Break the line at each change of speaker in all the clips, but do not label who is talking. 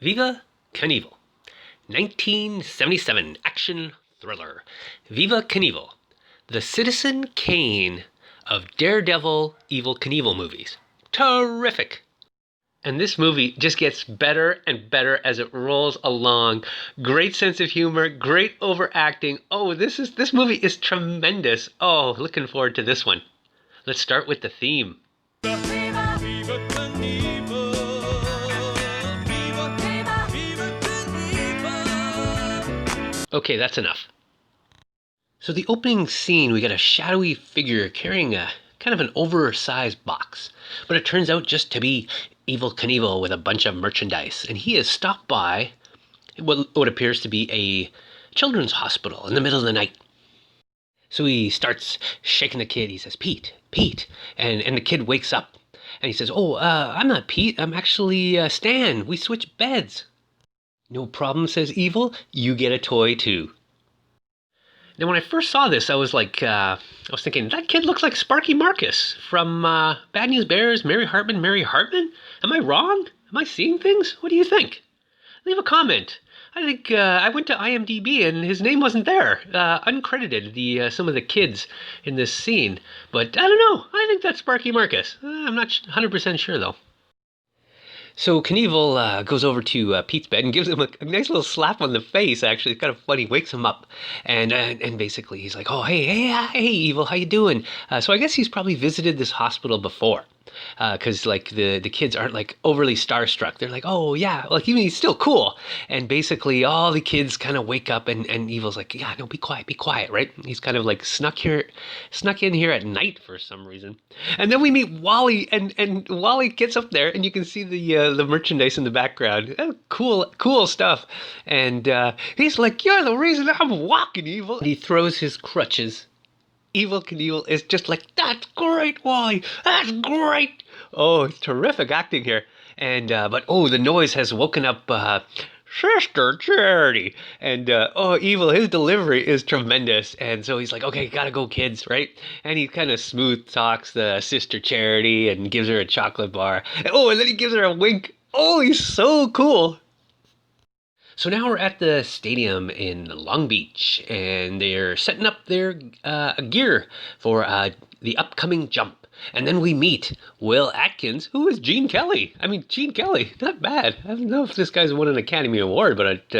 Viva Knievel, 1977 action thriller. Viva Knievel, the Citizen Kane of Daredevil, Evel Knievel movies. Terrific! And this movie just gets better and better as it rolls along. Great sense of humor, great overacting. Oh, this movie is tremendous. Oh, looking forward to this one. Let's start with the theme.
Viva, Viva Knievel. Viva, Viva, Viva Knievel.
Okay, that's enough. So the opening scene, we get a shadowy figure carrying a kind of an oversized box, but it turns out just to be Evel Knievel with a bunch of merchandise, and he has stopped by what appears to be a children's hospital in the middle of the night. So he starts shaking the kid. He says, "Pete, Pete," and the kid wakes up, and he says, "Oh, I'm not Pete. I'm actually Stan. We switch beds." "No problem," says Evel. "You get a toy too." Now, when I first saw this, I was thinking, that kid looks like Sparky Marcus from Bad News Bears, Mary Hartman, Mary Hartman? Am I wrong? Am I seeing things? What do you think? Leave a comment. I think I went to IMDb and his name wasn't there, uncredited, some of the kids in this scene. But I don't know. I think that's Sparky Marcus. I'm not 100% sure, though. So Knievel goes over to Pete's bed and gives him a nice little slap on the face. Actually, it's kind of funny. Wakes him up, and basically he's like, "Oh, hey, Evel, how you doing?" So I guess he's probably visited this hospital before, because like the kids aren't like overly starstruck. They're like, "Oh yeah," like even he's still cool. And basically all the kids kind of wake up, and Evel's like, "Yeah, no, be quiet, right?" He's kind of like snuck in here at night for some reason. And then we meet Wally, and Wally gets up there, and you can see the merchandise in the background. Cool stuff. And he's like, "You're the reason I'm walking, Evel." And he throws his crutches. Evel Knievel is just like, "That's great, Wally. That's great." Oh, it's terrific acting here. And but the noise has woken up Sister Charity. And Evel, his delivery is tremendous. And so he's like, "Okay, gotta go, kids," right? And he kind of smooth talks the Sister Charity and gives her a chocolate bar. And then he gives her a wink. Oh, he's so cool. So now we're at the stadium in Long Beach, and they're setting up their gear for the upcoming jump. And then we meet Will Atkins, who is Gene Kelly. I mean, Gene Kelly, not bad. I don't know if this guy's won an Academy Award, but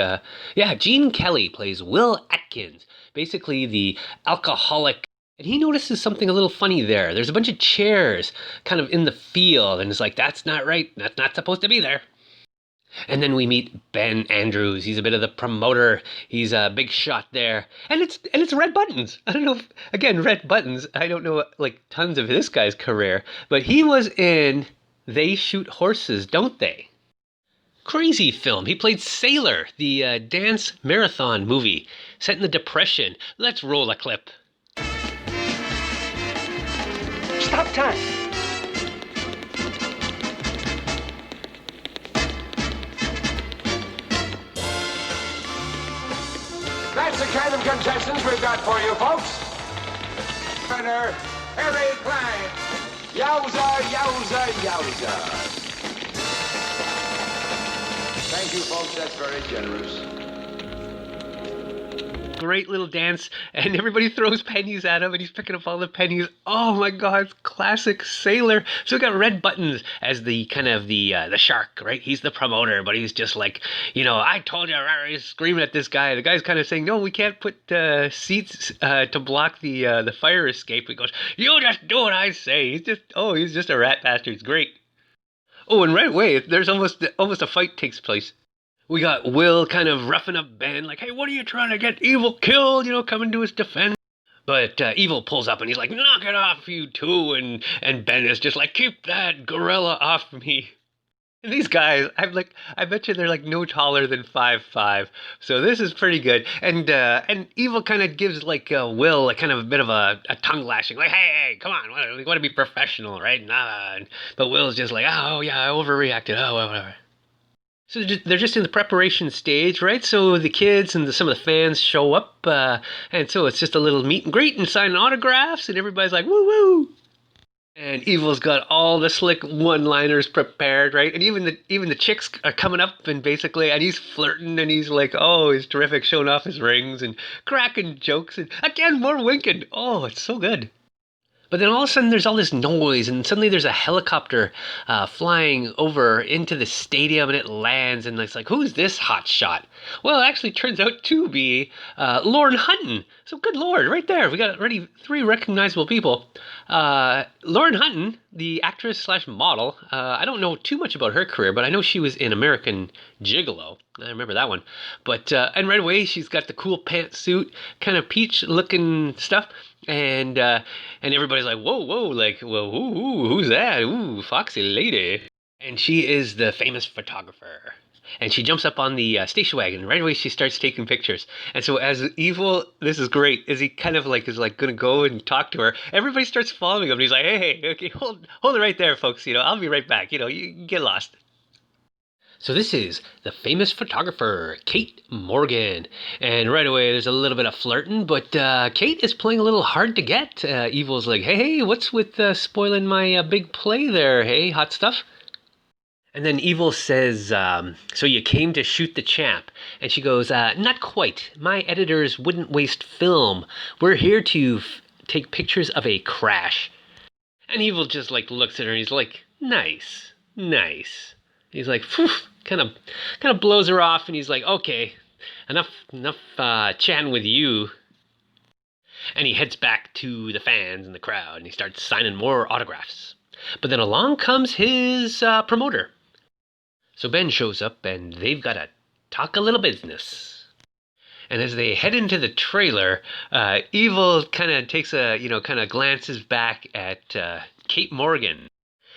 Gene Kelly plays Will Atkins, basically the alcoholic. And he notices something a little funny there. There's a bunch of chairs kind of in the field, and it's like, that's not right. That's not supposed to be there. And then we meet Ben Andrews. He's a bit of the promoter. He's a big shot there. And it's Red Buttons. I don't know if, again, Red Buttons. I don't know like tons of this guy's career, but he was in They Shoot Horses, Don't They? Crazy film. He played Sailor, the dance marathon movie set in the Depression. Let's roll a clip.
Stop time.
That's the kind of contestants we've got for you, folks. Winner, Harry Klein. Yowza, yowza, yowza. Thank you, folks. That's very generous.
Great little dance, and everybody throws pennies at him, and he's picking up all the pennies. Oh my God, classic Sailor. So we got Red Buttons as the kind of the shark, right? He's the promoter, but he's just like, "I told you," he's screaming at this guy. The guy's kind of saying, "No, we can't put seats to block the fire escape." He goes, "You just do what I say." He's just a rat bastard. It's great. Oh, and right away, there's almost a fight takes place. We got Will kind of roughing up Ben, like, "Hey, what are you trying to get Evel killed?" Coming to his defense. But Evel pulls up and he's like, "Knock it off, you two." And Ben is just like, "Keep that gorilla off me." And these guys, I bet you they're like no taller than 5'5". So this is pretty good. And Evel kind of gives like Will a kind of a bit of a tongue lashing, like, "Hey, come on, we want to be professional, right?" But Will's just like, "Oh yeah, I overreacted. Oh, well, whatever." So they're just in the preparation stage, right? So the kids and some of the fans show up, and so it's just a little meet and greet and signing autographs, and everybody's like, "Woo woo!" And Evil's got all the slick one-liners prepared, right? And even the chicks are coming up and basically, and he's flirting and he's like, oh, he's terrific, showing off his rings and cracking jokes and again more winking. Oh, it's so good. But then all of a sudden there's all this noise, and suddenly there's a helicopter flying over into the stadium, and it lands, and it's like, who's this hot shot? Well, it actually turns out to be Lauren Hutton. So good Lord, right there, we got already 3 recognizable people. Lauren Hutton, the actress slash model, I don't know too much about her career, but I know she was in American Gigolo. I remember that one. But and right away she's got the cool pantsuit, kind of peach looking stuff. And everybody's like, whoa, like, well, who's that? Ooh, foxy lady. And she is the famous photographer. And she jumps up on the station wagon, and right away she starts taking pictures. And so as Evil, this is great, as he kind of like is like gonna go and talk to her, everybody starts following him, and he's like, hey, okay, hold it right there, folks, I'll be right back, you get lost. So this is the famous photographer, Kate Morgan. And right away, there's a little bit of flirting, but Kate is playing a little hard to get. Evil's like, hey, what's with spoiling my big play there? Hey, hot stuff? And then Evil says, so you came to shoot the champ. And she goes, not quite. My editors wouldn't waste film. We're here to take pictures of a crash. And Evil just like looks at her and he's like, nice. He's like, phew, kind of blows her off, and he's like, okay, enough chatting with you. And he heads back to the fans and the crowd, and he starts signing more autographs. But then along comes his promoter. So Ben shows up, and they've got to talk a little business. And as they head into the trailer, Evil kind of takes kind of glances back at Kate Morgan.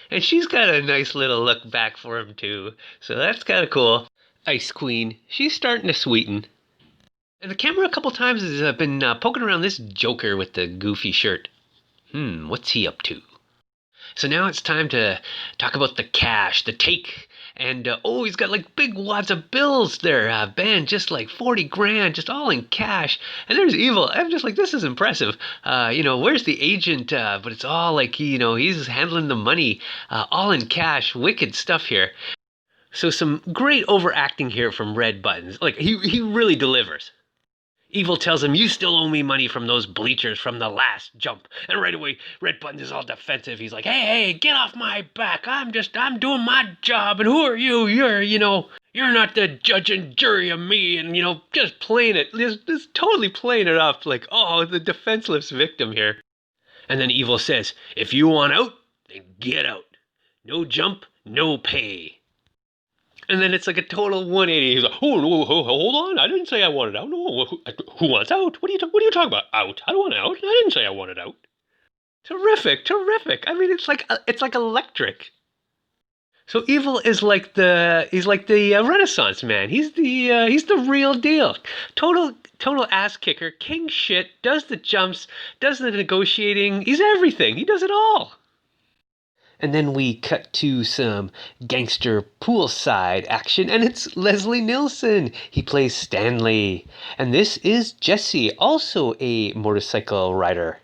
And she's got a nice little look back for him, too. So that's kind of cool. Ice Queen, she's starting to sweeten. And the camera a couple times has been poking around this Joker with the goofy shirt. What's he up to? So now it's time to talk about the cash, the take. And, he's got like big wads of bills there, Ben, just like 40 grand, just all in cash. And there's Evil. I'm just like, this is impressive. Where's the agent? But it's all like, he's handling the money, all in cash. Wicked stuff here. So some great overacting here from Red Buttons. Like, he really delivers. Evil tells him, you still owe me money from those bleachers from the last jump. And right away, Red Buttons is all defensive. He's like, hey, get off my back. I'm doing my job. And who are you? You're not the judge and jury of me. And, just playing it. Just totally playing it up. Like, the defenseless victim here. And then Evil says, if you want out, then get out. No jump, no pay. And then it's like a total 180. He's like, oh, hold on. I didn't say I wanted out. No, who wants out? What are you talking about? Out? I don't want out. I didn't say I wanted out. Terrific. I mean, it's like electric. So Evil is like the Renaissance man. He's the real deal. Total ass kicker. King shit. Does the jumps. Does the negotiating. He's everything. He does it all. And then we cut to some gangster poolside action, and it's Leslie Nielsen. He plays Stanley. And this is Jesse, also a motorcycle rider.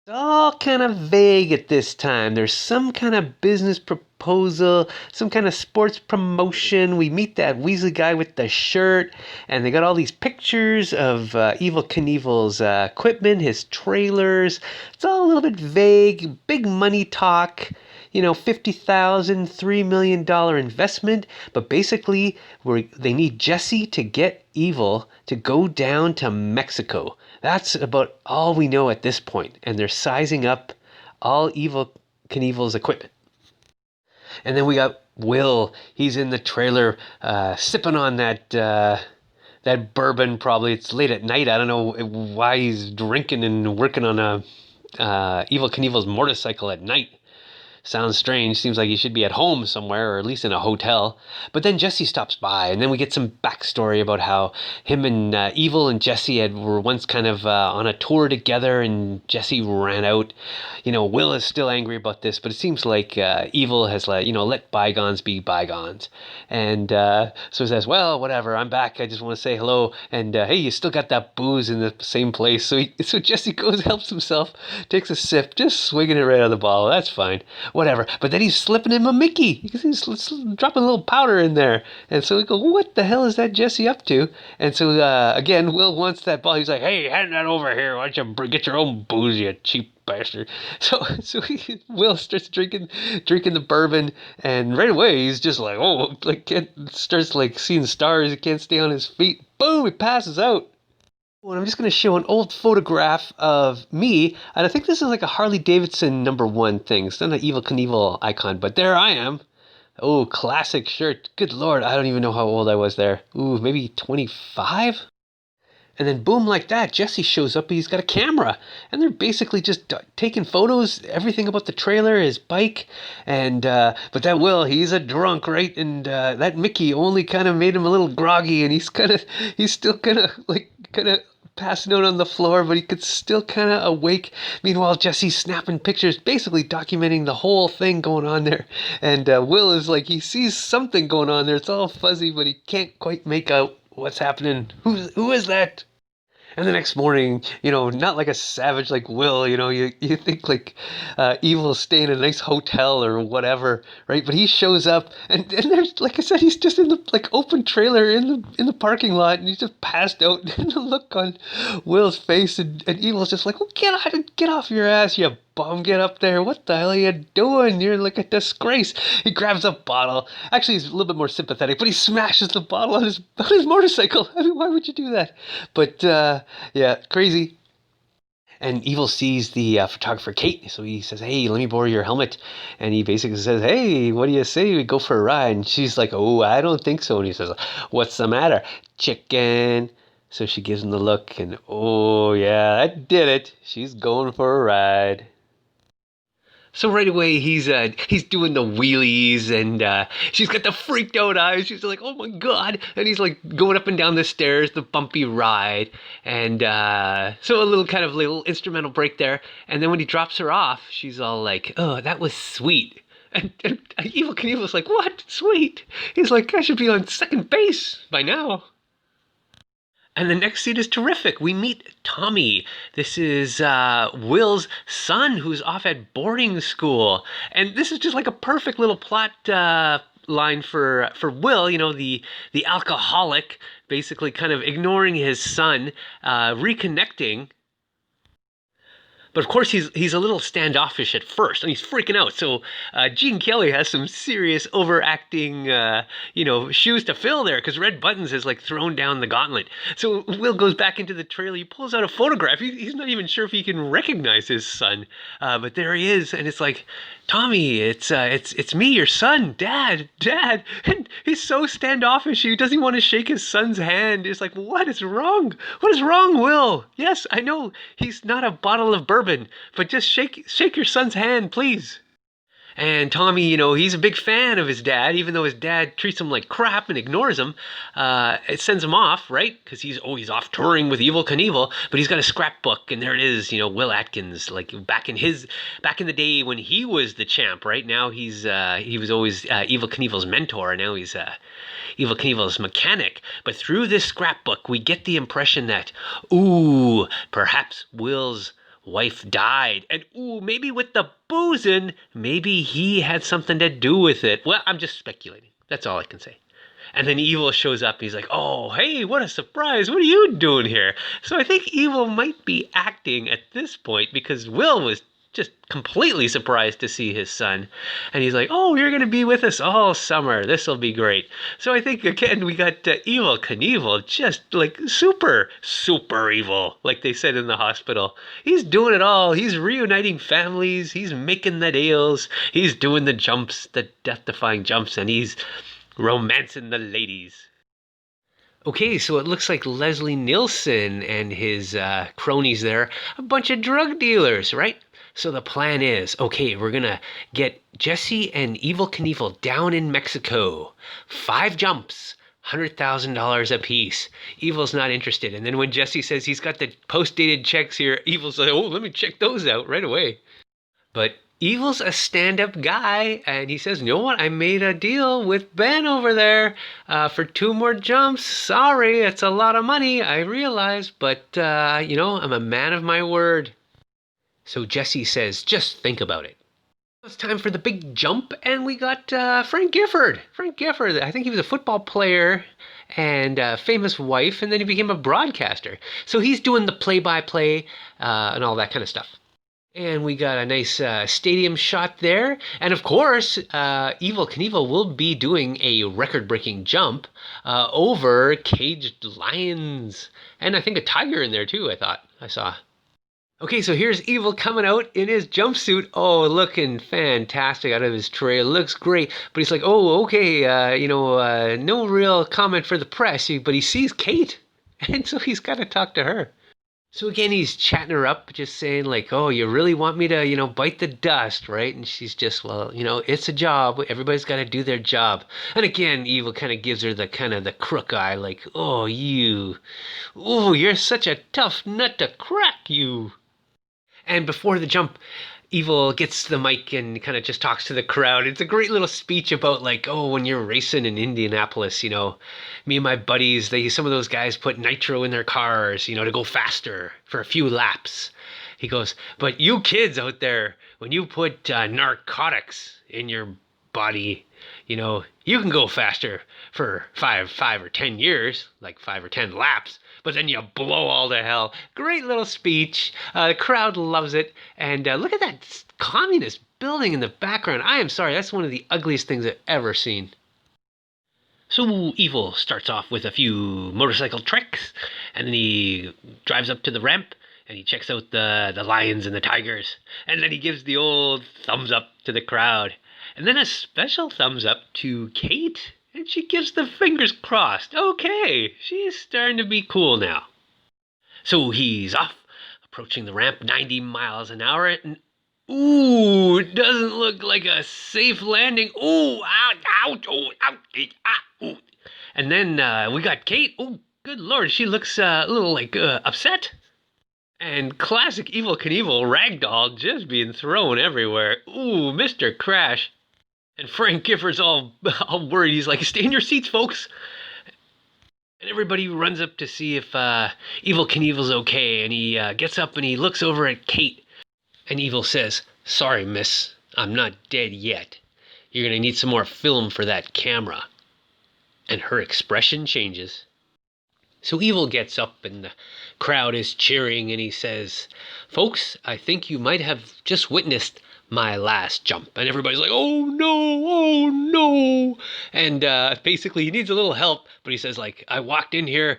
It's all kind of vague at this time. There's some kind of business proposal, some kind of sports promotion. We meet that Weasley guy with the shirt, and they got all these pictures of Evel Knievel's equipment, his trailers. It's all a little bit vague, big money talk. $50,000, $3 million investment. But basically, they need Jesse to get Evil to go down to Mexico. That's about all we know at this point. And they're sizing up all Evel Knievel's equipment. And then we got Will. He's in the trailer sipping on that bourbon probably. It's late at night. I don't know why he's drinking and working on Evel Knievel's motorcycle at night. Sounds strange. Seems like he should be at home somewhere, or at least in a hotel. But then Jesse stops by, and then we get some backstory about how him and Evil and Jesse were once kind of on a tour together, and Jesse ran out. Will is still angry about this, but it seems like Evil has let bygones be bygones. And so he says, well, whatever, I'm back. I just want to say hello. And hey, you still got that booze in the same place. So Jesse goes, helps himself, takes a sip, just swinging it right out of the bottle. That's fine. Whatever. But then he's slipping him a Mickey. He's dropping a little powder in there. And so we go, what the hell is that Jesse up to? And so again, Will wants that bottle. He's like, hey, hand that over here. Why don't you get your own booze, you cheap bastard. So Will starts drinking the bourbon, and right away he's just like, starts like seeing stars. He can't stay on his feet. Boom, he passes out. And I'm just going to show an old photograph of me, and I think this is like a Harley Davidson #1 thing. It's not an Evel Knievel icon, but there I am. Oh, classic shirt. Good Lord, I don't even know how old I was there. Ooh, maybe 25? And then boom, like that, Jesse shows up. He's got a camera, and they're basically just taking photos, everything about the trailer, his bike, and but that Will, he's a drunk, right? And that Mickey only kind of made him a little groggy, and he's still kind of passing out on the floor, but he could still kind of awake. Meanwhile, Jesse's snapping pictures, basically documenting the whole thing going on there. And Will is like, he sees something going on there. It's all fuzzy, but he can't quite make out what's happening. Who is that? And the next morning, not like a savage like Will, you think like Evil's staying in a nice hotel or whatever, right? But he shows up, and there's, like I said, he's just in the like open trailer in the parking lot, and he's just passed out. And the look on Will's face, and Evil's just like, well, get off your ass, you bum, get up there. What the hell are you doing? You're like a disgrace. He grabs a bottle. Actually, he's a little bit more sympathetic, but he smashes the bottle on his motorcycle. I mean, why would you do that? But yeah, crazy. And Evil sees the photographer Kate, so he says, hey, let me borrow your helmet. And he basically says, hey, what do you say we go for a ride? And she's like, oh, I don't think so. And he says, what's the matter? Chicken. So she gives him the look, and oh yeah, that did it. She's going for a ride. So right away he's doing the wheelies, and she's got the freaked out eyes. She's like, oh my god. And he's like going up and down the stairs, the bumpy ride. And so a little instrumental break there. And then when he drops her off, she's all like, oh, that was sweet. And Evel Knievel's like, what? Sweet? He's like, I should be on second base by now. And the next scene is terrific. We meet Tommy. This is Will's son, who's off at boarding school. And this is just like a perfect little plot line for Will, the alcoholic, basically kind of ignoring his son, reconnecting. But of course, he's a little standoffish at first, and he's freaking out. So Gene Kelly has some serious overacting, shoes to fill there, because Red Buttons has like thrown down the gauntlet. So Will goes back into the trailer. He pulls out a photograph. He's not even sure if he can recognize his son, but there he is, and it's like, Tommy, it's me, your son, Dad, and he's so standoffish. He doesn't want to shake his son's hand. It's like, what is wrong? What is wrong, Will? Yes, I know he's not a bottle of bourbon, but just shake your son's hand, please. And Tommy, he's a big fan of his dad, even though his dad treats him like crap and ignores him. It sends him off, right? Because he's off touring with Evel Knievel, but he's got a scrapbook, and there it is, Will Atkins, like back in the day when he was the champ, right? Now he was always Evel Knievel's mentor, and now he's Evel Knievel's mechanic. But through this scrapbook, we get the impression that, ooh, perhaps Will's wife died, and ooh, maybe with the boozing, maybe he had something to do with it. Well, I'm just speculating. That's all I can say. And then Evil shows up. He's like, oh, hey, what a surprise. What are you doing here? So I think Evil might be acting at this point, because Will was just completely surprised to see his son. And he's like, oh, you're going to be with us all summer. This will be great. So I think, again, we got Evel Knievel, just like super evil, like they said in the hospital. He's doing it all. He's reuniting families. He's making the deals. He's doing the jumps, the death-defying jumps, and he's romancing the ladies. Okay, so it looks like Leslie Nielsen and his cronies there, a bunch of drug dealers, right? So the plan is, okay, we're gonna get Jesse and Evil Knievel down in Mexico. 5 jumps, $100,000 a piece. Evil's not interested. And then when Jesse says he's got the post-dated checks here, Evil's like, oh, let me check those out right away. But Evil's a stand-up guy, and he says, you know what, I made a deal with Ben over there for 2 more jumps. Sorry, it's a lot of money, I realize, but, I'm a man of my word. So Jesse says, just think about it. It's time for the big jump, and we got Frank Gifford. Frank Gifford, I think he was a football player and a famous wife, and then he became a broadcaster. So he's doing the play-by-play and all that kind of stuff. And we got a nice stadium shot there. And of course, Evil Knievel will be doing a record-breaking jump over caged lions. And I think a tiger in there too, I saw. Okay, so here's Evil coming out in his jumpsuit. Oh, looking fantastic out of his trailer. Looks great. But he's like, oh, okay, no real comment for the press. But he sees Kate, and so he's got to talk to her. So again, he's chatting her up, just saying like, oh, you really want me to, bite the dust, right? And she's just, well, it's a job. Everybody's got to do their job. And again, Evil kind of gives her the crook eye, like, oh, you're such a tough nut to crack, you. And before the jump, Evil gets the mic and kind of just talks to the crowd. It's a great little speech about like, oh, when you're racing in Indianapolis, me and my buddies, some of those guys put nitro in their cars, to go faster for a few laps. He goes, but you kids out there, when you put narcotics in your body, you can go faster for 5 or 10 years, like 5 or 10 laps. But then you blow all to hell. Great little speech. The crowd loves it. And look at that communist building in the background. I am sorry, that's one of the ugliest things I've ever seen. So Evil starts off with a few motorcycle tricks, and then he drives up to the ramp, and he checks out the lions and the tigers. And then he gives the old thumbs up to the crowd. And then a special thumbs up to Kate. And she gives the fingers crossed. Okay, she's starting to be cool now. So he's off, approaching the ramp 90 miles an hour. And ooh, it doesn't look like a safe landing. Ooh, ouch, ooh. And then we got Kate. Oh, good Lord, she looks a little like upset. And classic Evil Knievel ragdoll just being thrown everywhere. Ooh, Mr. Crash. And Frank Gifford's all worried. He's like, stay in your seats, folks. And everybody runs up to see if Evil Knievel's okay. And he gets up and he looks over at Kate. And Evil says, sorry, miss, I'm not dead yet. You're going to need some more film for that camera. And her expression changes. So Evil gets up and the crowd is cheering and he says, folks, I think you might have just witnessed my last jump. And everybody's like, oh no. And basically he needs a little help, but he says like, I walked in here,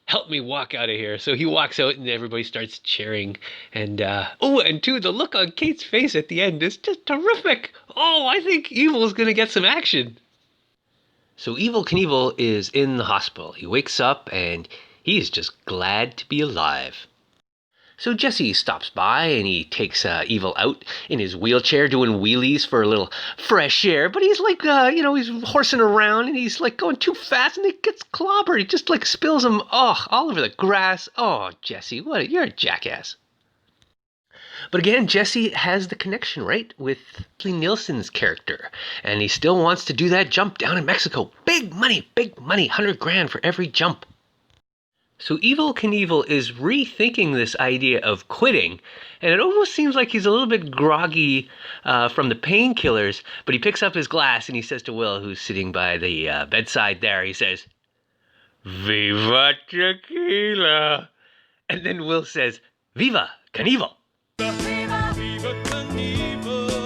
help me walk out of here. So he walks out and everybody starts cheering. And and too, the look on Kate's face at the end is just terrific. Oh, I think Evil's gonna get some action. So Evil Knievel is in the hospital. He wakes up and he's just glad to be alive. So Jesse stops by and he takes Evil out in his wheelchair doing wheelies for a little fresh air. But he's like, he's horsing around and he's like going too fast and he gets clobbered. He just like spills him all over the grass. Oh, Jesse, you're a jackass. But again, Jesse has the connection, right, with Leslie Nielsen's character. And he still wants to do that jump down in Mexico. Big money, $100,000 for every jump. So Evil Knievel is rethinking this idea of quitting, and it almost seems like he's a little bit groggy from the painkillers, but he picks up his glass and he says to Will, who's sitting by the bedside there, he says, Viva tequila. And then Will says, Viva Knievel.
Viva Knievel. Viva Knievel.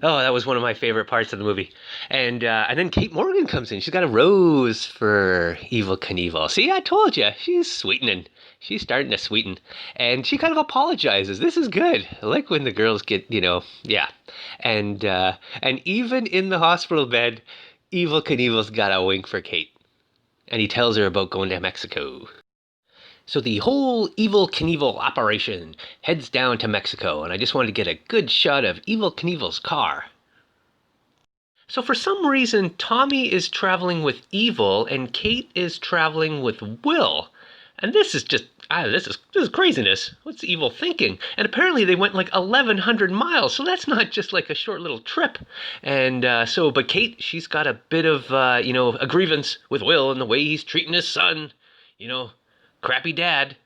Oh, that was one of my favorite parts of the movie. And then Kate Morgan comes in. She's got a rose for Evil Knievel. See, I told you. She's sweetening. She's starting to sweeten. And she kind of apologizes. This is good. I like when the girls get, yeah. And even in the hospital bed, Evil Knievel's got a wink for Kate. And he tells her about going to Mexico. So the whole Evil Knievel operation heads down to Mexico, and I just wanted to get a good shot of Evil Knievel's car. So for some reason, Tommy is traveling with Evil, and Kate is traveling with Will. And this is just, this is craziness. What's Evil thinking? And apparently they went like 1,100 miles, so that's not just like a short little trip. And but Kate, she's got a bit of, a grievance with Will and the way he's treating his son. Crappy dad.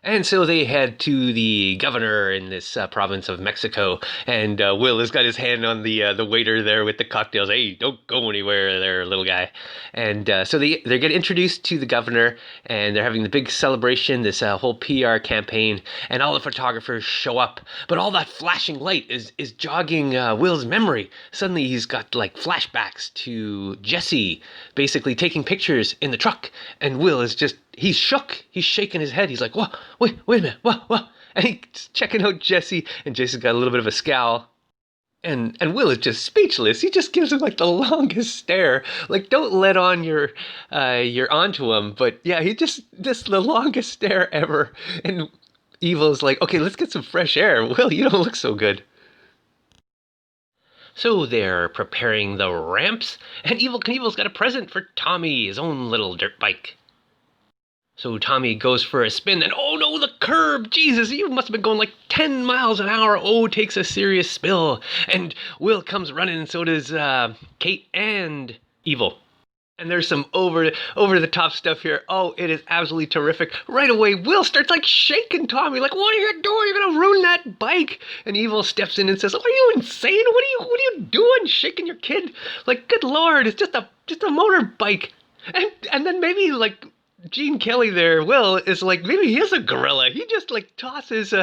And so they head to the governor in this province of Mexico, and Will has got his hand on the waiter there with the cocktails. Hey, don't go anywhere there, little guy. And so they get introduced to the governor, and they're having the big celebration, this whole PR campaign, and all the photographers show up. But all that flashing light is jogging Will's memory. Suddenly he's got like flashbacks to Jesse basically taking pictures in the truck, and Will is just, he's shook. He's shaking his head. He's like, what? Wait a minute. What? And he's checking out Jesse, and Jesse's got a little bit of a scowl. And Will is just speechless. He just gives him like the longest stare. Like, don't let on you're onto him. But yeah, he just the longest stare ever. And Evil's like, okay, let's get some fresh air. Will, you don't look so good. So they're preparing the ramps, and Evil Knievel's got a present for Tommy, his own little dirt bike. So Tommy goes for a spin, and oh no, the curb! Jesus, you must have been going like 10 miles an hour. Oh, takes a serious spill. And Will comes running, and so does Kate and Evil. And there's some over the top stuff here. Oh, it is absolutely terrific. Right away, Will starts like shaking Tommy, like, what are you doing? You're gonna ruin that bike. And Evil steps in and says, are you insane? What are you doing? Shaking your kid? Like, good Lord, it's just a motorbike. And then maybe like Gene Kelly there, Will, is like, maybe he is a gorilla. He just like tosses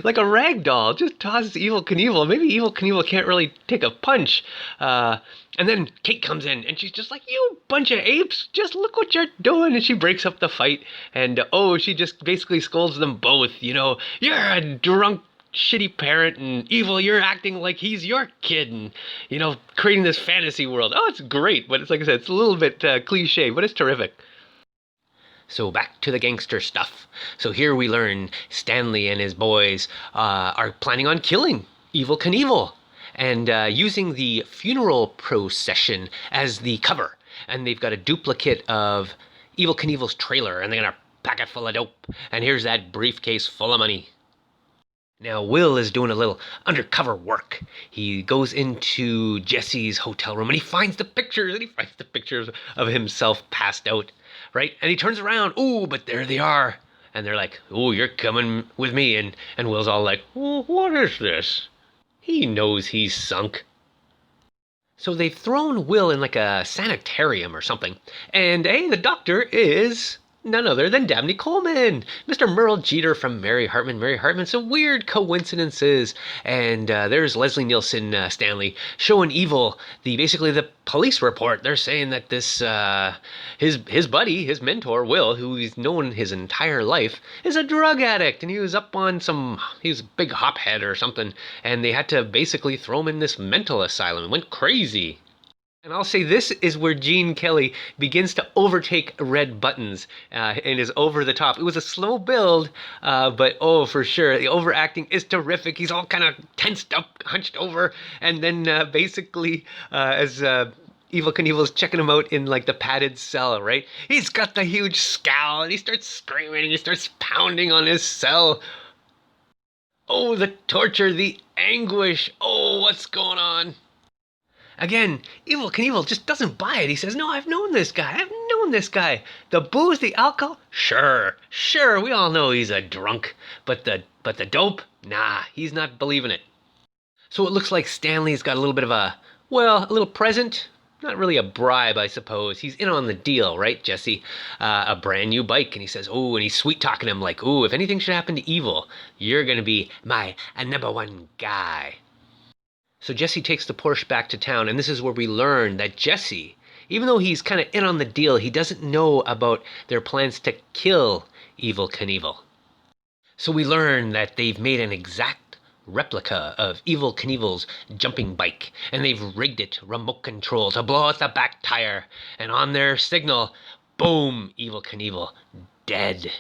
like a rag doll, just tosses Evil Knievel. Maybe Evil Knievel can't really take a punch. And then Kate comes in, and she's just like, you bunch of apes, just look what you're doing. And she breaks up the fight, and she just basically scolds them both. You're a drunk, shitty parent, and Evil, you're acting like he's your kid, and, creating this fantasy world. Oh, it's great, but it's like I said, it's a little bit cliche, but it's terrific. So back to the gangster stuff. So here we learn Stanley and his boys are planning on killing Evil Knievel and using the funeral procession as the cover. And they've got a duplicate of Evil Knievel's trailer, and they're going to pack it full of dope. And here's that briefcase full of money. Now, Will is doing a little undercover work. He goes into Jesse's hotel room, and he finds the pictures, of himself passed out, right? And he turns around, but there they are. And they're like, you're coming with me. And Will's all like, what is this? He knows he's sunk. So they've thrown Will in like a sanitarium or something. And, the doctor is none other than Dabney Coleman, Mr. Merle Jeter from Mary Hartman. Mary Hartman, some weird coincidences. And there's Leslie Nielsen Stanley showing Evil basically the police report. They're saying that this his buddy, his mentor Will, who he's known his entire life, is a drug addict, and he was up on he was a big hophead or something, and they had to basically throw him in this mental asylum. It went crazy. And I'll say this is where Gene Kelly begins to overtake red buttons and is over the top. It was a slow build, but for sure, the overacting is terrific. He's all kind of tensed up, hunched over, and then basically as Evil Knievel's checking him out in like the padded cell, right? He's got the huge scowl, and he starts screaming, and he starts pounding on his cell. Oh, the torture, the anguish. Oh, what's going on? Again, Evil Knievel just doesn't buy it. He says, no, I've known this guy. The booze, the alcohol, sure, we all know he's a drunk. But the dope, nah, he's not believing it. So it looks like Stanley's got a little bit of a little present. Not really a bribe, I suppose. He's in on the deal, right, Jesse? A brand new bike, and he says, and he's sweet-talking him like, if anything should happen to Evil, you're going to be my number one guy. So Jesse takes the Porsche back to town, and this is where we learn that Jesse, even though he's kind of in on the deal, he doesn't know about their plans to kill Evil Knievel. So we learn that they've made an exact replica of Evil Knievel's jumping bike, and they've rigged it remote control to blow out the back tire, and on their signal, boom, Evil Knievel dead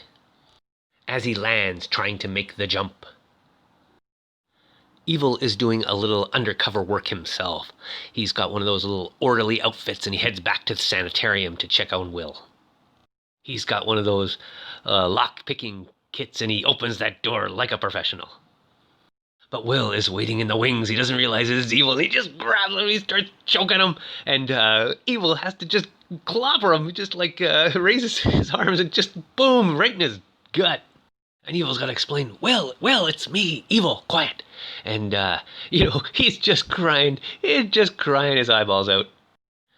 as he lands trying to make the jump. Evil is doing a little undercover work himself. He's got one of those little orderly outfits and he heads back to the sanitarium to check on Will. He's got one of those lock-picking kits and he opens that door like a professional. But Will is waiting in the wings. He doesn't realize it's Evil. He just grabs him. He starts choking him. And Evil has to just clobber him. He just raises his arms and just boom, right in his gut. And Evil's got to explain, Will, it's me, Evil, quiet. And, he's just crying. He's just crying his eyeballs out.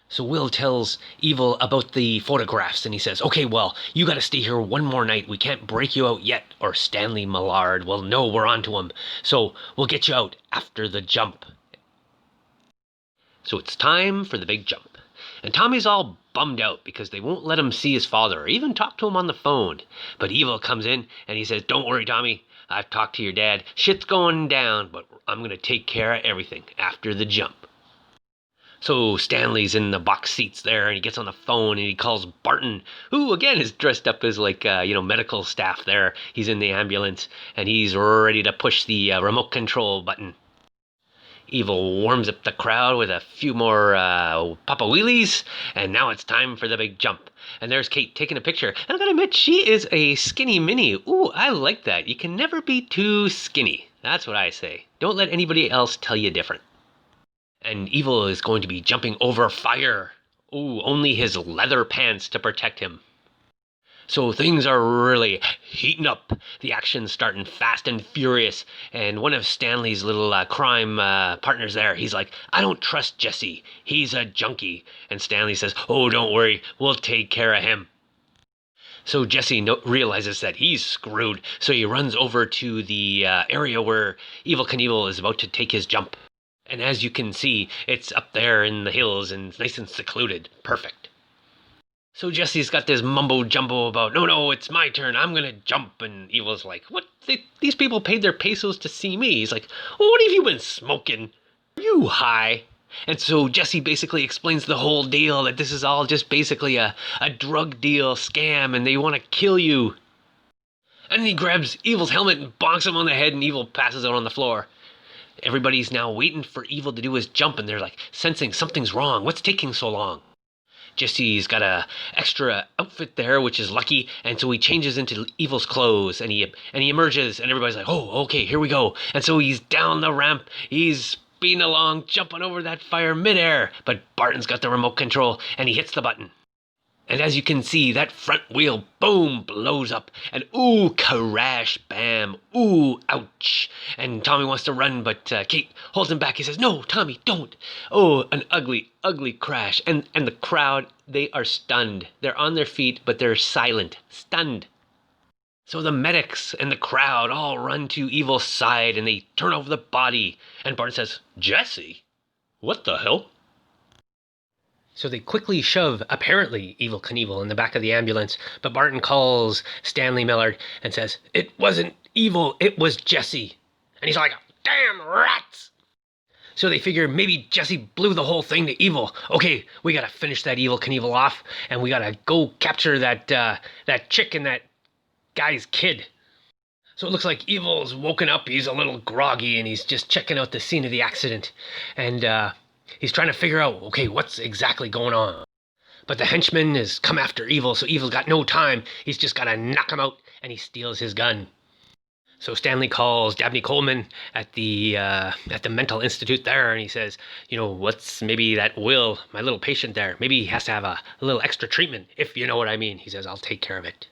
So Will tells Evil about the photographs, and he says, okay, well, you got to stay here one more night. We can't break you out yet, or Stanley Millard will know we're onto him. So we'll get you out after the jump. So it's time for the big jump. And Tommy's all bummed out because they won't let him see his father or even talk to him on the phone. But Evil comes in and he says, don't worry, Tommy. I've talked to your dad. Shit's going down, but I'm going to take care of everything after the jump. So Stanley's in the box seats there and he gets on the phone and he calls Barton, who again is dressed up as medical staff there. He's in the ambulance and he's ready to push the remote control button. Evil warms up the crowd with a few more Papa Wheelies, and now it's time for the big jump. And there's Kate taking a picture. And I gotta admit, she is a skinny mini. Ooh, I like that. You can never be too skinny. That's what I say. Don't let anybody else tell you different. And Evil is going to be jumping over fire. Ooh, only his leather pants to protect him. So things are really heating up. The action's starting fast and furious. And one of Stanley's little crime partners there, he's like, I don't trust Jesse. He's a junkie. And Stanley says, oh, don't worry. We'll take care of him. So Jesse realizes that he's screwed. So he runs over to the area where Evel Knievel is about to take his jump. And as you can see, it's up there in the hills and it's nice and secluded. Perfect. So Jesse's got this mumbo-jumbo about, no, it's my turn, I'm gonna jump, and Evil's like, what? These people paid their pesos to see me. He's like, well, what have you been smoking? Are you high? And so Jesse basically explains the whole deal, that this is all just basically a drug deal scam, and they want to kill you. And then he grabs Evil's helmet and bonks him on the head, and Evil passes out on the floor. Everybody's now waiting for Evil to do his jump, and they're like, sensing something's wrong. What's taking so long? Jesse's got a extra outfit there, which is lucky, and so he changes into Evil's clothes, and he emerges, and everybody's like, oh, okay, here we go. And so he's down the ramp, he's speeding along, jumping over that fire midair, but Barton's got the remote control, and he hits the button. And as you can see, that front wheel, boom, blows up. And ooh, crash, bam, ooh, ouch. And Tommy wants to run, but Kate holds him back. He says, no, Tommy, don't. Oh, an ugly, ugly crash. And the crowd, they are stunned. They're on their feet, but they're silent, stunned. So the medics and the crowd all run to Evil's side, and they turn over the body. And Barton says, Jesse? What the hell? So they quickly shove, apparently, Evel Knievel in the back of the ambulance, but Barton calls Stanley Millard and says, it wasn't Evil, it was Jesse. And he's like, damn rats! So they figure maybe Jesse blew the whole thing to Evil. Okay, we gotta finish that Evel Knievel off, and we gotta go capture that chick and that guy's kid. So it looks like Evil's woken up, he's a little groggy, and he's just checking out the scene of the accident. And, he's trying to figure out, okay, what's exactly going on. But the henchman has come after Evil, so Evil's got no time. He's just got to knock him out, and he steals his gun. So Stanley calls Dabney Coleman at the mental institute there, and he says, what's maybe that Will, my little patient there, maybe he has to have a little extra treatment, if you know what I mean. He says, I'll take care of it.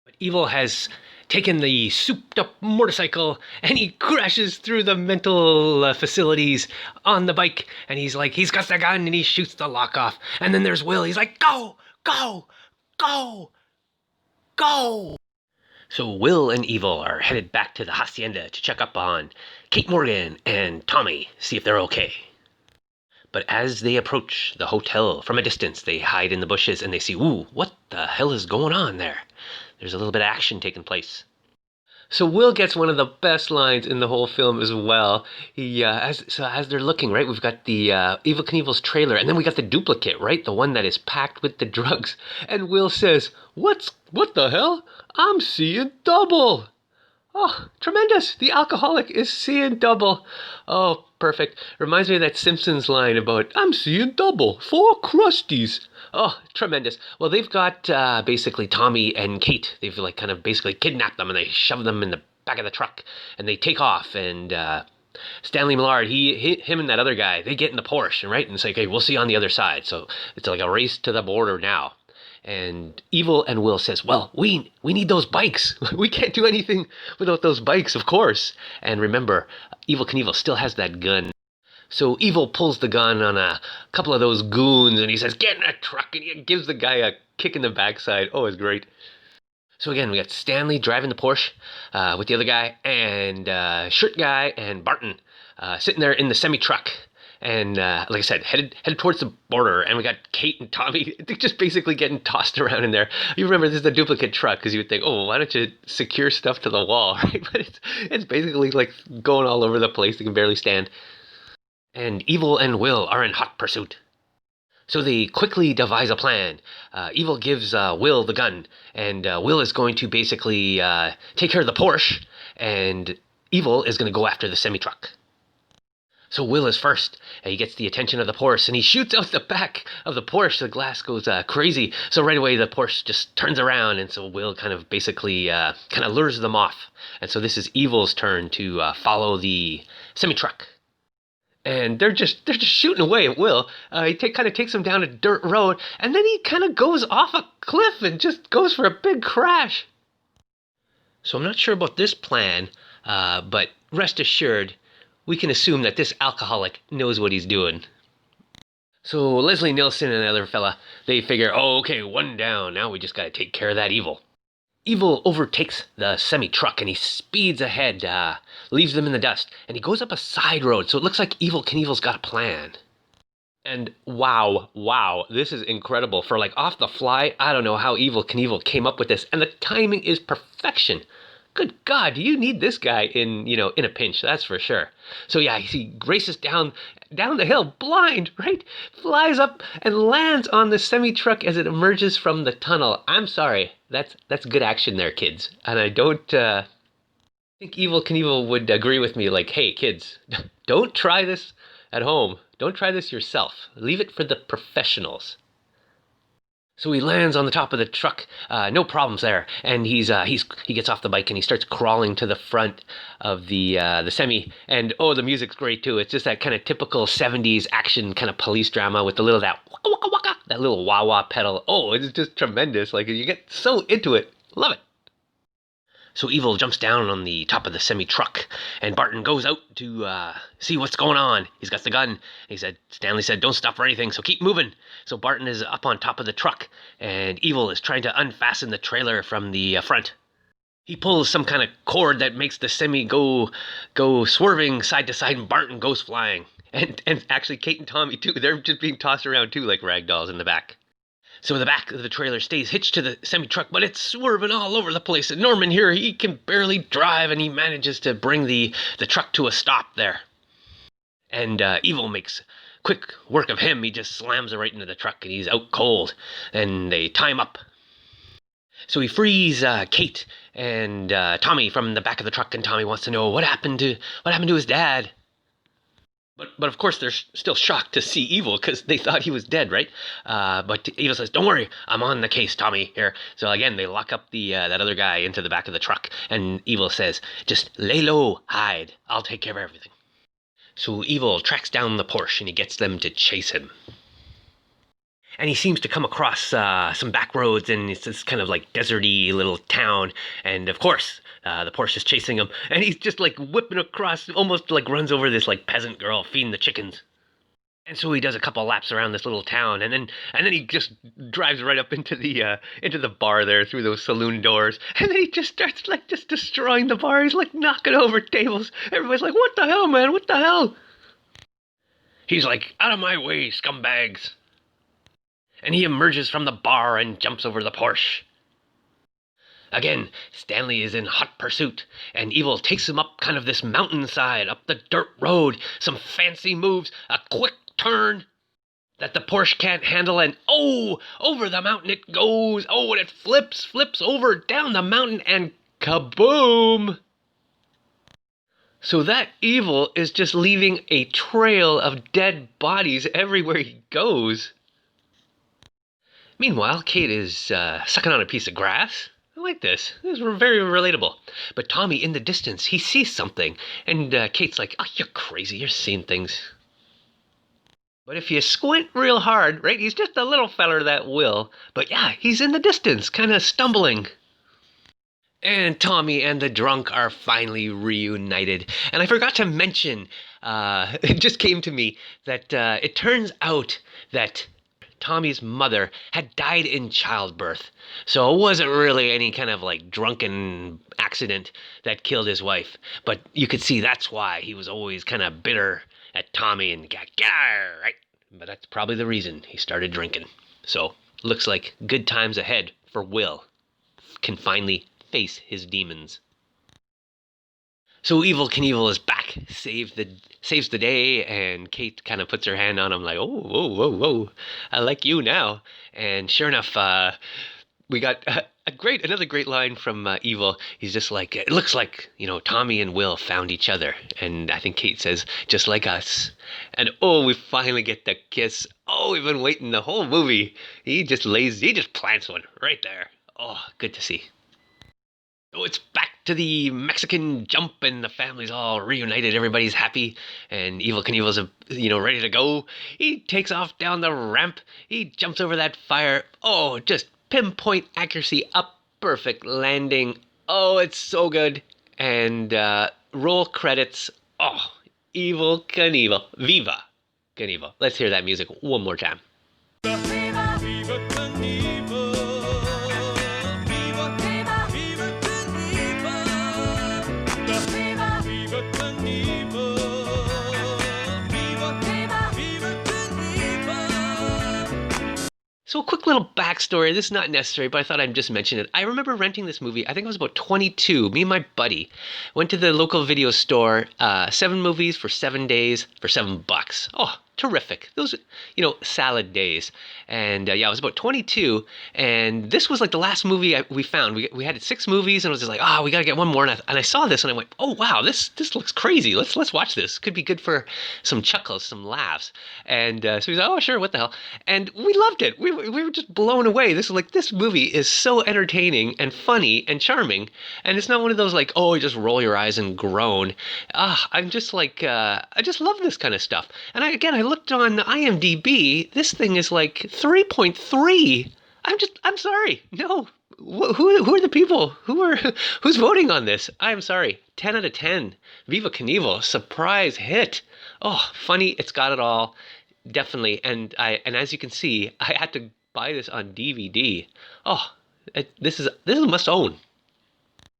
But Evil has taken the souped-up motorcycle, and he crashes through the mental facilities on the bike, and he's got the gun, and he shoots the lock off. And then there's Will. He's like, go, go, go, go. So Will and Evil are headed back to the hacienda to check up on Kate Morgan and Tommy, see if they're okay. But as they approach the hotel from a distance, they hide in the bushes, and they see, ooh, what the hell is going on there? There's a little bit of action taking place. So Will gets one of the best lines in the whole film as well. He as they're looking, right, we've got the Evil Knievel's trailer, and then we got the duplicate, right, the one that is packed with the drugs. And Will says, "What the hell? I'm seeing double." Oh, tremendous! The alcoholic is seeing double. Oh, perfect. Reminds me of that Simpsons line about, "I'm seeing double. 4 crusties." Oh, tremendous. Well, they've got basically Tommy and Kate. They've like kind of basically kidnapped them and they shove them in the back of the truck and they take off. And Stanley Millard, him and that other guy, they get in the Porsche, right? And it's like, hey, we'll see you on the other side. So it's like a race to the border now. And Evil and Will says, well, we need those bikes. We can't do anything without those bikes, of course. And remember, Evil Knievel still has that gun. So Evil pulls the gun on a couple of those goons and he says, get in that truck. And he gives the guy a kick in the backside. Oh, it's great. So again, we got Stanley driving the Porsche with the other guy and Shirt Guy and Barton sitting there in the semi-truck. And like I said, headed towards the border, and we got Kate and Tommy. They're just basically getting tossed around in there. You remember this is a duplicate truck because you would think, oh, why don't you secure stuff to the wall, right? But it's basically like going all over the place. They can barely stand. And Evil and Will are in hot pursuit. So they quickly devise a plan. Evil gives Will the gun, and Will is going to basically take care of the Porsche, and Evil is going to go after the semi-truck. So Will is first. He gets the attention of the Porsche, and he shoots out the back of the Porsche. The glass goes crazy. So right away, the Porsche just turns around, and so Will kind of basically kind of lures them off. And so this is Evil's turn to follow the semi-truck. And they're just shooting away at Will. He kind of takes him down a dirt road, and then he kind of goes off a cliff and just goes for a big crash. So I'm not sure about this plan, but rest assured, we can assume that this alcoholic knows what he's doing. So Leslie Nielsen and the other fella, they figure, oh, okay, one down. Now we just got to take care of that Evil. Evil overtakes the semi-truck and he speeds ahead, leaves them in the dust, and he goes up a side road. So it looks like Evil Knievel's got a plan. And wow, this is incredible. For like off the fly, I don't know how Evil Knievel came up with this. And the timing is perfection. Good God, you need this guy in a pinch, that's for sure. So yeah, he races down the hill, blind, right? Flies up and lands on the semi-truck as it emerges from the tunnel. I'm sorry, that's good action there, kids. And I don't think Evil Knievel would agree with me like, hey, kids, don't try this at home. Don't try this yourself. Leave it for the professionals. So he lands on the top of the truck, no problems there, and he gets off the bike and he starts crawling to the front of the semi, and oh, the music's great too. It's just that kind of typical 70s action kind of police drama with the little that waka waka waka, that little wah wah pedal. Oh, it's just tremendous. Like you get so into it. Love it. So Evil jumps down on the top of the semi-truck, and Barton goes out to see what's going on. He's got the gun. Stanley said, don't stop for anything, so keep moving. So Barton is up on top of the truck, and Evil is trying to unfasten the trailer from the front. He pulls some kind of cord that makes the semi go swerving side to side, and Barton goes flying. And actually, Kate and Tommy, too, they're just being tossed around, too, like rag dolls in the back. So the back of the trailer stays hitched to the semi-truck, but it's swerving all over the place. And Norman here, he can barely drive, and he manages to bring the truck to a stop there. And Evil makes quick work of him. He just slams it right into the truck, and he's out cold. And they tie him up. So he frees Kate and Tommy from the back of the truck, and Tommy wants to know what happened to his dad. But of course they're still shocked to see Evil because they thought he was dead, right? But Evil says, don't worry, I'm on the case, Tommy, here. So again, they lock up that other guy into the back of the truck, and Evil says, just lay low, hide. I'll take care of everything. So Evil tracks down the Porsche, and he gets them to chase him. And he seems to come across some back roads, and it's this kind of like deserty little town. And of course, the Porsche is chasing him, and he's just like whipping across, almost like runs over this like peasant girl feeding the chickens. And so he does a couple laps around this little town, and then he just drives right up into the bar there through those saloon doors, and then he just starts like just destroying the bar. He's like knocking over tables. Everybody's like, "What the hell, man? What the hell?" He's like, "Out of my way, scumbags!" And he emerges from the bar and jumps over the Porsche. Again, Stanley is in hot pursuit, and Evil takes him up kind of this mountainside, up the dirt road, some fancy moves, a quick turn that the Porsche can't handle, and oh, over the mountain it goes. Oh, and it flips over down the mountain, and kaboom! So that Evil is just leaving a trail of dead bodies everywhere he goes. Meanwhile, Kate is sucking on a piece of grass. I like this. This is very relatable. But Tommy, in the distance, he sees something, and Kate's like, "Oh, you're crazy. You're seeing things." But if you squint real hard, right, he's just a little feller, that Will. But yeah, he's in the distance, kind of stumbling. And Tommy and the drunk are finally reunited. And I forgot to mention, it just came to me that it turns out that Tommy's mother had died in childbirth. So it wasn't really any kind of like drunken accident that killed his wife. But you could see that's why he was always kind of bitter at Tommy and right? But that's probably the reason he started drinking. So looks like good times ahead for Will. Can finally face his demons. So Evil Knievel is back, saves the day, and Kate kind of puts her hand on him like, "Oh, whoa, whoa, whoa, I like you now." And sure enough, we got another great line from Evil. He's just like, "It looks like, Tommy and Will found each other." And I think Kate says, "Just like us." And oh, we finally get the kiss. Oh, we've been waiting the whole movie. He just plants one right there. Oh, good to see. Oh, it's back to the Mexican jump, and the family's all reunited. Everybody's happy, and Evil Knievel's, ready to go. He takes off down the ramp. He jumps over that fire. Oh, just pinpoint accuracy, a perfect landing. Oh, it's so good. And roll credits. Oh, Evil Knievel. Viva Knievel. Let's hear that music one more time.
Viva Knievel. Viva, Viva, Viva Knievel. Viva Knievel. Viva, Viva, Viva Knievel.
So a quick little backstory. This is not necessary, but I thought I'd just mention it. I remember renting this movie. I think I was about 22. Me and my buddy went to the local video store. 7 movies for 7 days for $7. Oh, terrific. Those, salad days. And I was about 22, and this was like the last movie we found. We had 6 movies, and I was just like, we got to get one more. And I saw this, and I went, oh wow, this looks crazy. Let's watch this. Could be good for some chuckles, some laughs. And so he's like, oh sure, what the hell? And we loved it. We were just blown away. This movie is so entertaining and funny and charming, and it's not one of those like, oh, you just roll your eyes and groan. I'm just like, I just love this kind of stuff. And I looked on IMDb. This thing is like 3.3. I'm sorry. No. Who are the people? Who's voting on this? I'm sorry. 10 out of 10. Viva Knievel. Surprise hit. Oh, funny. It's got it all. Definitely. And as you can see, I had to buy this on DVD. Oh, this is a must own.